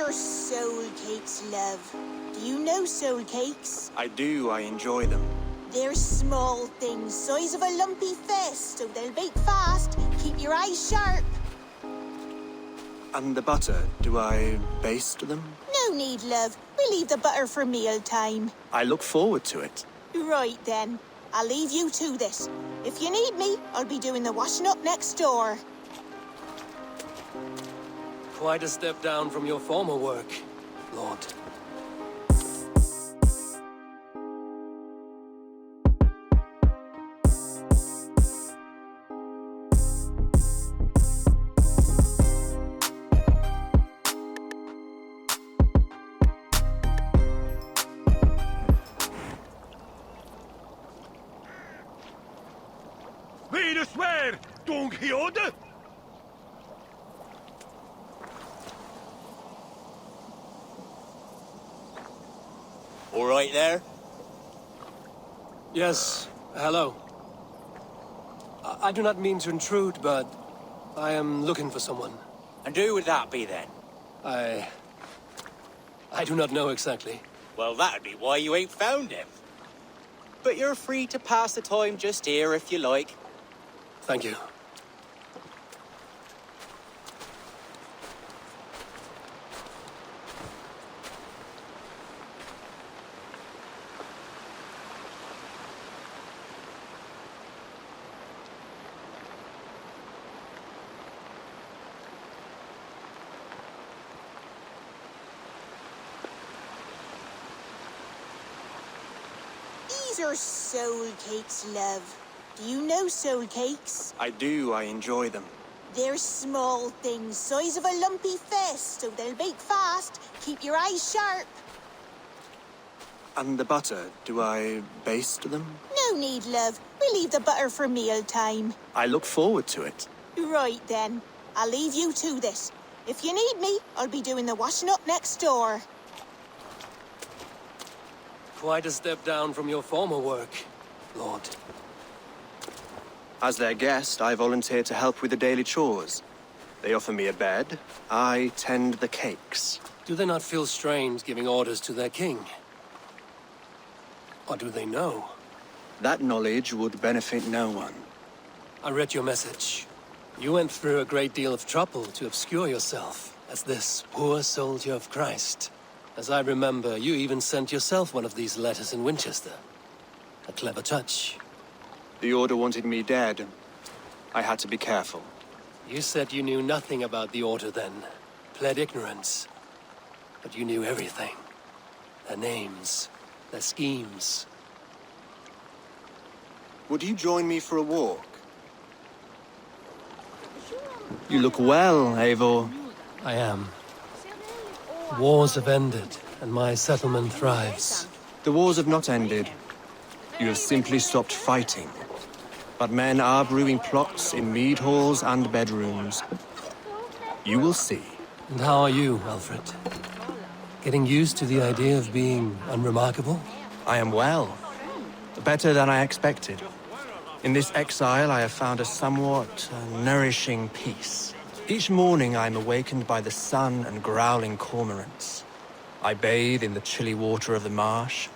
are soul cakes, love. Do you know soul cakes? I do, I enjoy them. They're small things, size of a lumpy fist, so they'll bake fast. Keep your eyes sharp. And the butter, do I baste them? No need, love. We leave the butter for meal time. I look forward to it. Right then. I'll leave you to this. If you need me, I'll be doing the washing up next door. Quite a step down from your former work, Lord. Wie swear, Don Quixote? All right there? Yes, hello. I do not mean to intrude, but I am looking for someone. And who would that be then? I do not know exactly. Well, that'd be why you ain't found him. But you're free to pass the time just here if you like. Thank you. These are soul cakes, love. Do you know soul cakes? I do, I enjoy them. They're small things, size of a lumpy fist, so they'll bake fast. Keep your eyes sharp. And the butter, do I baste them? No need, love. We leave the butter for meal time. I look forward to it. Right then. I'll leave you to this. If you need me, I'll be doing the washing up next door. Quite a step down from your former work, Lord. As their guest, I volunteer to help with the daily chores. They offer me a bed. I tend the cakes. Do they not feel strange giving orders to their king? Or do they know? That knowledge would benefit no one. I read your message. You went through a great deal of trouble to obscure yourself as this poor soldier of Christ. As I remember, you even sent yourself one of these letters in Winchester. A clever touch. The Order wanted me dead. I had to be careful. You said you knew nothing about the Order then. Pled ignorance. But you knew everything. Their names, their schemes. Would you join me for a walk? You look well, Eivor. I am. Wars have ended, and my settlement thrives. The wars have not ended. You have simply stopped fighting. But men are brewing plots in mead halls and bedrooms. You will see. And how are you, Alfred? Getting used to the idea of being unremarkable? I am well. Better than I expected. In this exile, I have found a somewhat nourishing peace. Each morning, I am awakened by the sun and growling cormorants. I bathe in the chilly water of the marsh.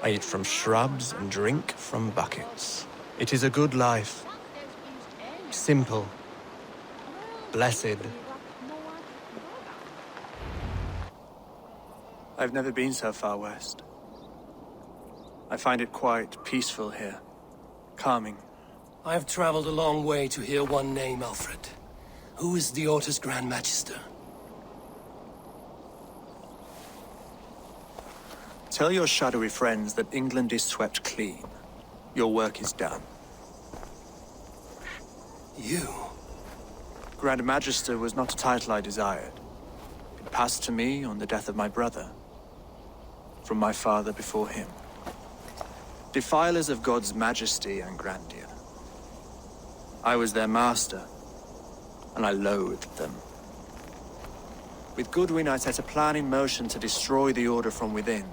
I eat from shrubs and drink from buckets. It is a good life. Simple. Blessed. I've never been so far west. I find it quite peaceful here. Calming. I have traveled a long way to hear one name, Alfred. Who is the Order's Grand Magister? Tell your shadowy friends that England is swept clean. Your work is done. You? Grand Magister was not a title I desired. It passed to me on the death of my brother. From my father before him. Defilers of God's majesty and grandeur. I was their master, and I loathed them. With Goodwin, I set a plan in motion to destroy the Order from within.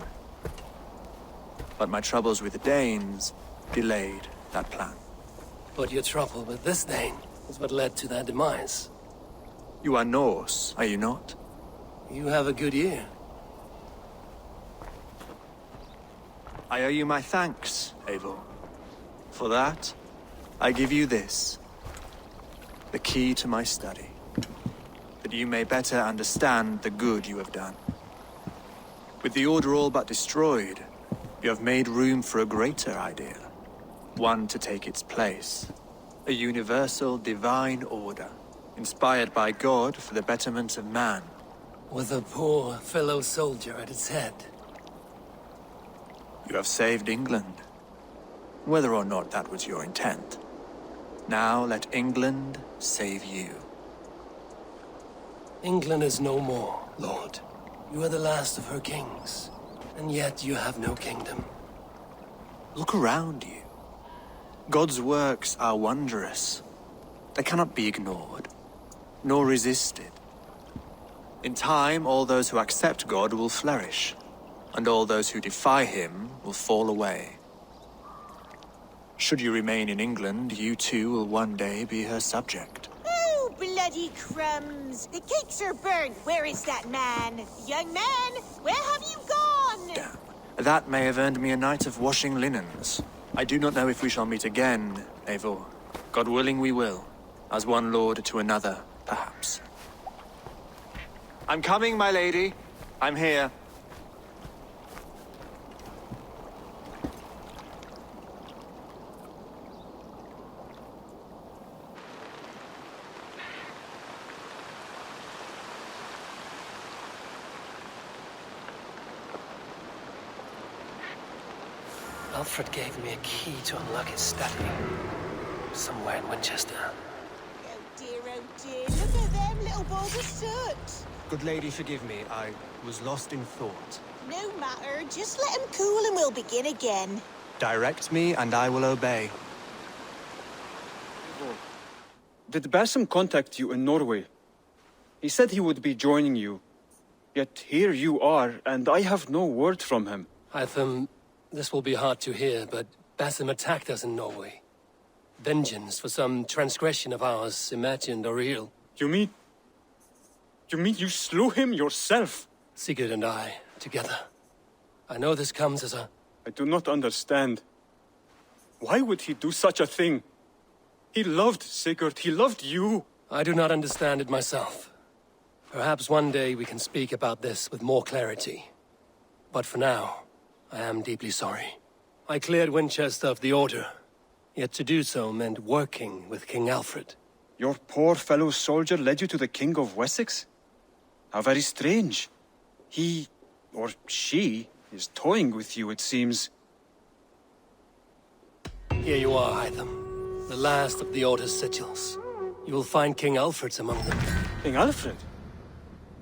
But my troubles with the Danes delayed that plan. But your trouble with this Dane is what led to their demise. You are Norse, are you not? You have a good ear. I owe you my thanks, Eivor. For that, I give you this. The key to my study. That you may better understand the good you have done. With the Order all but destroyed, you have made room for a greater idea. One to take its place. A universal divine order, inspired by God for the betterment of man. With a poor fellow soldier at its head. You have saved England, whether or not that was your intent. Now let England save you. England is no more, Lord. You are the last of her kings, and yet you have no kingdom. Look around you. God's works are wondrous. They cannot be ignored, nor resisted. In time, all those who accept God will flourish, and all those who defy him will fall away. Should you remain in England, you too will one day be her subject. Oh, bloody crumbs! The cakes are burnt. Where is that man? Young man, where have you gone? Damn. That may have earned me a night of washing linens. I do not know if we shall meet again, Eivor. God willing we will. As one lord to another, perhaps. I'm coming, my lady. I'm here. Alfred gave me a key to unlock his study. Somewhere in Winchester. Oh dear, look at them little balls of soot. Good lady, forgive me. I was lost in thought. No matter, just let him cool and we'll begin again. Direct me and I will obey. Did Basim contact you in Norway? He said he would be joining you. Yet here you are, and I have no word from him. Hytham, this will be hard to hear, but Basim attacked us in Norway. Vengeance for some transgression of ours, imagined or real. You mean you slew him yourself? Sigurd and I, together. I know this comes as a... I do not understand. Why would he do such a thing? He loved Sigurd, he loved you. I do not understand it myself. Perhaps one day we can speak about this with more clarity. But for now, I am deeply sorry. I cleared Winchester of the Order, yet to do so meant working with King Alfred. Your poor fellow soldier led you to the King of Wessex? How very strange. He, or she, is toying with you, it seems. Here you are, Hytham. The last of the Order's sigils. You will find King Alfred's among them. King Alfred?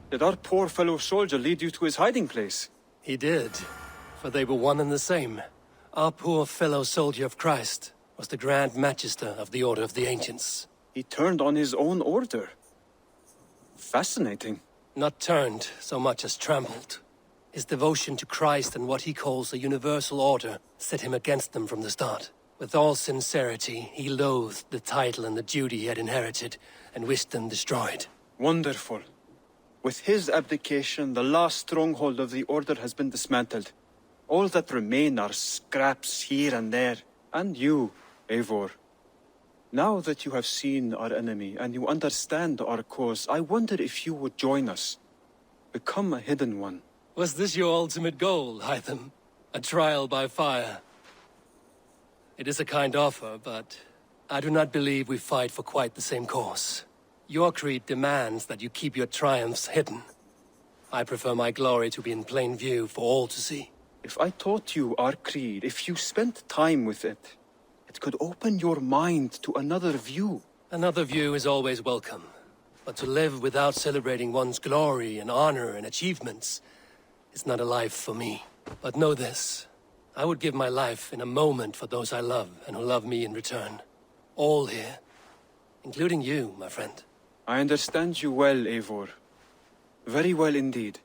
Did our poor fellow soldier lead you to his hiding place? He did, for they were one and the same. Our poor fellow soldier of Christ was the Grand Magister of the Order of the Ancients. He turned on his own order. Fascinating. Not turned so much as trampled. His devotion to Christ and what he calls a universal order set him against them from the start. With all sincerity, he loathed the title and the duty he had inherited and wished them destroyed. Wonderful. With his abdication, the last stronghold of the Order has been dismantled. All that remain are scraps here and there. And you, Eivor. Now that you have seen our enemy and you understand our cause, I wonder if you would join us. Become a hidden one. Was this your ultimate goal, Hytham? A trial by fire? It is a kind offer, but I do not believe we fight for quite the same cause. Your creed demands that you keep your triumphs hidden. I prefer my glory to be in plain view for all to see. If I taught you our creed, if you spent time with it, it could open your mind to another view. Another view is always welcome. But to live without celebrating one's glory and honor and achievements is not a life for me. But know this. I would give my life in a moment for those I love and who love me in return. All here. Including you, my friend. I understand you well, Eivor. Very well indeed.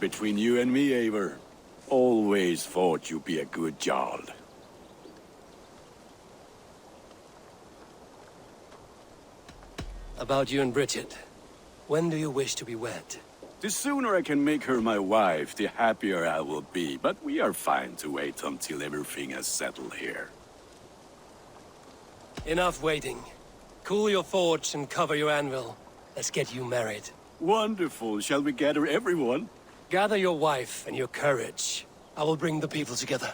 between you and me, Eivor. Always thought you'd be a good Jarl. About you and Bridget. When do you wish to be wed? The sooner I can make her my wife, the happier I will be. But we are fine to wait until everything has settled here. Enough waiting. Cool your forge and cover your anvil. Let's get you married. Wonderful. Shall we gather everyone? Gather your wife and your courage. I will bring the people together.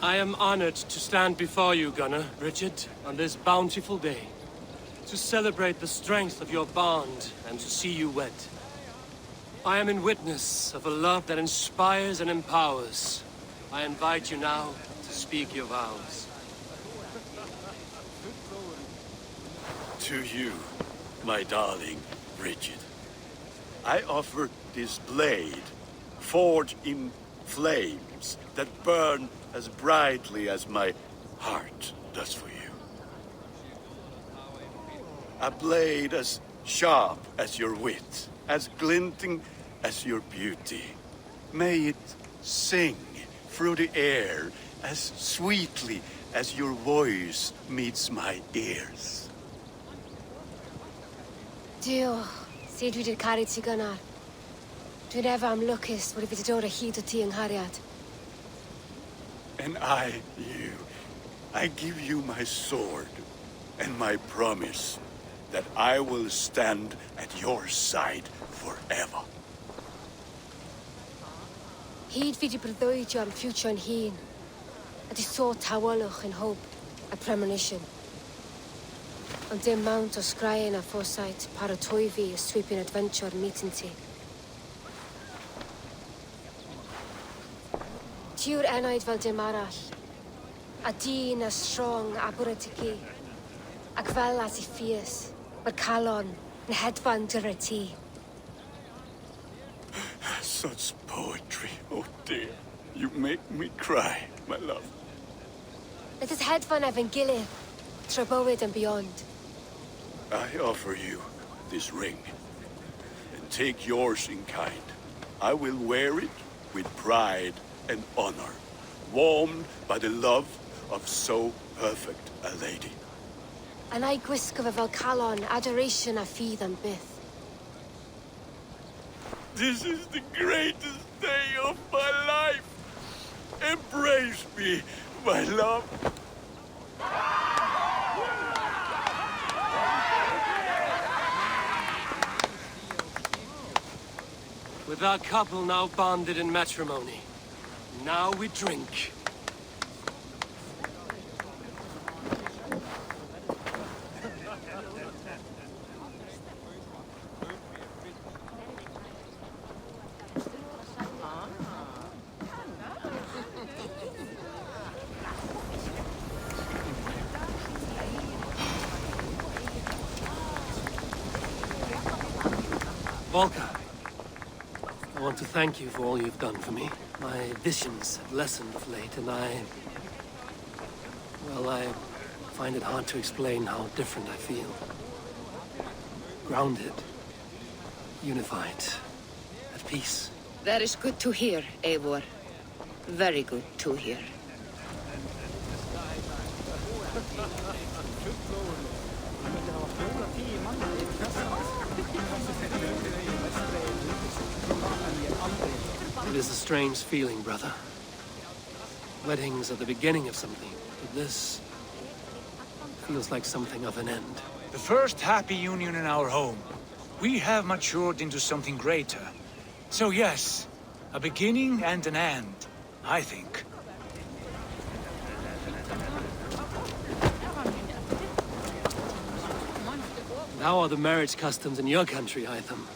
I am honored to stand before you, Gunnar, Bridget, on this bountiful day. To celebrate the strength of your bond and to see you wed. I am in witness of a love that inspires and empowers. I invite you now to speak your vows. To you, my darling Bridget, I offer this blade, forged in flames that burn as brightly as my heart does for you. A blade as sharp as your wit, as glinting as your beauty. May it sing through the air as sweetly as your voice meets my ears. Dio, sé dwi 'di caru ti Gunnar. Dwi'n efo am lwcus bod I wedi dod o hyd o ti yng nghariad. And I give you my sword and my promise that I will stand at your side forever. Hyd fi 'di breuddwydio am ffiwtio yn hun, a di sôn tawolwch yn hope a premonition. Ond dim mount o sgraen a foresight paratoi fi a sweeping adventure meeting ti. Tiw'r enaid fel dim arall, a dyn a strong a bwratici, ac fel at I ffies, mae'r calon yn hedfan dyr y ti. Such poetry, oh dear. You make me cry, my love. Let us hedfan efo'n gilydd, tra bywyd and beyond. I offer you this ring, and take yours in kind. I will wear it with pride and honor, warmed by the love of so perfect a lady. And I gwisgo fe fel calon, adoration a ffydd am byth. This is the greatest day of my life. Embrace me, my love. With our couple now bonded in matrimony, now we drink. Volker, I want to thank you for all you've done for me. My visions have lessened of late, and I find it hard to explain how different I feel. Grounded, unified, at peace. That is good to hear, Eivor. Very good to hear. It is a strange feeling, brother. Weddings are the beginning of something, but this feels like something of an end. The first happy union in our home. We have matured into something greater. So yes, a beginning and an end, I think. And how are the marriage customs in your country, Hytham?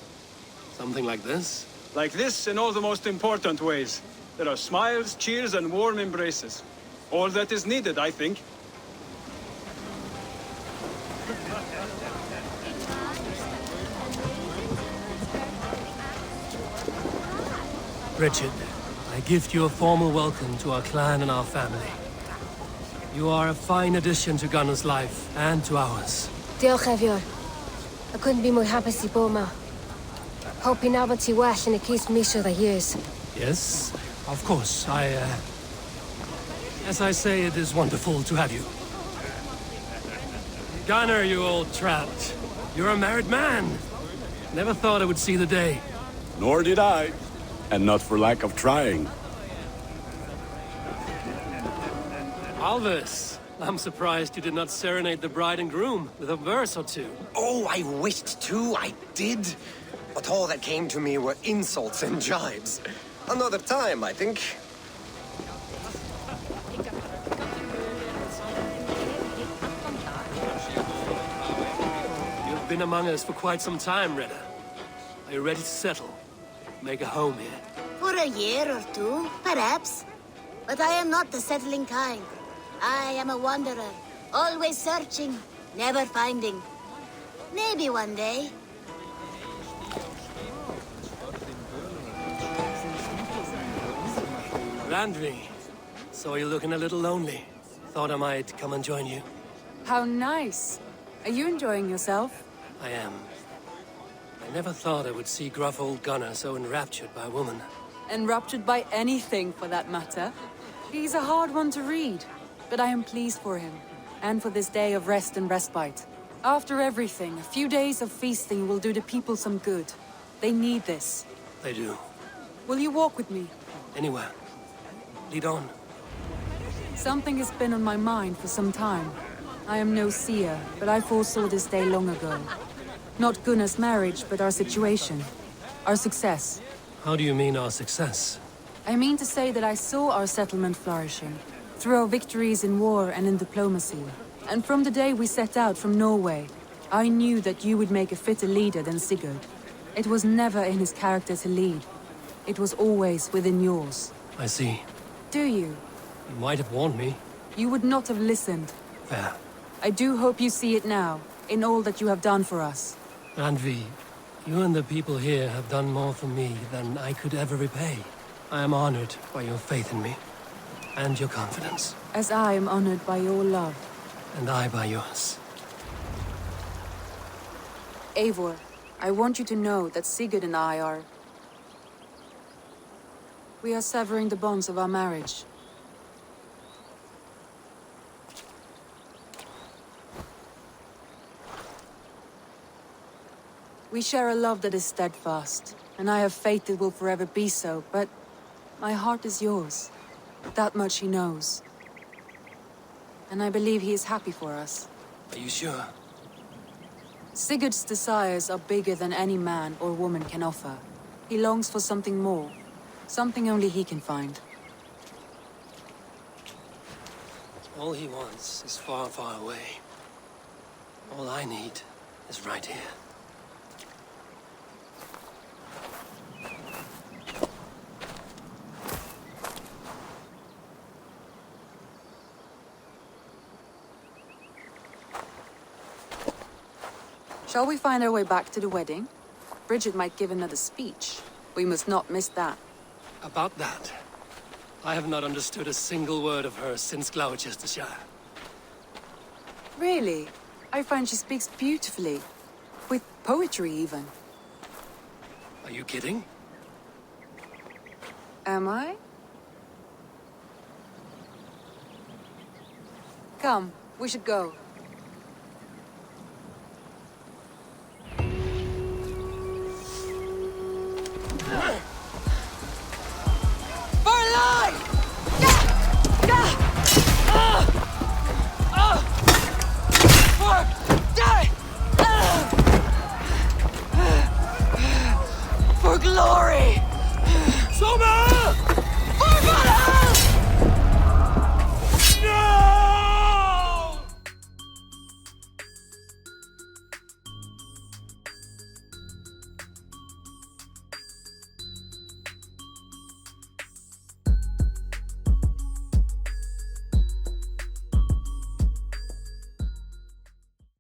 Something like this? Like this in all the most important ways. There are smiles, cheers, and warm embraces. All that is needed, I think. Richard, I gift you a formal welcome to our clan and our family. You are a fine addition to Gunnar's life and to ours. Diolch Evior. I couldn't be more happy to bo ma. Hoping now but well in a case me sure the years. Yes, of course. As I say, it is wonderful to have you. Gunnar, you old trout. You're a married man. Never thought I would see the day. Nor did I. And not for lack of trying. Alvis, I'm surprised you did not serenade the bride and groom with a verse or two. Oh, I wished to, I did. But all that came to me were insults and jibes. Another time, I think. You've been among us for quite some time, Reda. Are you ready to settle? Make a home here? For a year or two, perhaps. But I am not the settling kind. I am a wanderer, always searching, never finding. Maybe one day. Randvi, saw you looking a little lonely. Thought I might come and join you. How nice. Are you enjoying yourself? I am. I never thought I would see gruff old Gunnar so enraptured by a woman. Enraptured by anything, for that matter. He's a hard one to read, but I am pleased for him, and for this day of rest and respite. After everything, a few days of feasting will do the people some good. They need this. They do. Will you walk with me? Anywhere. Lead on. Something has been on my mind for some time. I am no seer, but I foresaw this day long ago. Not Gunnar's marriage, but our situation. Our success. How do you mean our success? I mean to say that I saw our settlement flourishing, through our victories in war and in diplomacy. And from the day we set out from Norway, I knew that you would make a fitter leader than Sigurd. It was never in his character to lead. It was always within yours. I see. Do you? You might have warned me. You would not have listened. Fair. I do hope you see it now, in all that you have done for us. Randvi, you and the people here have done more for me than I could ever repay. I am honored by your faith in me, and your confidence. As I am honored by your love. And I by yours. Eivor, I want you to know that Sigurd and I are... We are severing the bonds of our marriage. We share a love that is steadfast, and I have faith it will forever be so, but my heart is yours. That much he knows. And I believe he is happy for us. Are you sure? Sigurd's desires are bigger than any man or woman can offer. He longs for something more, something only he can find. All he wants is far, far away. All I need is right here. Shall we find our way back to the wedding? Bridget might give another speech. We must not miss that. About that, I have not understood a single word of hers since Gloucestershire. Really? I find she speaks beautifully. With poetry, even. Are you kidding? Am I? Come, we should go.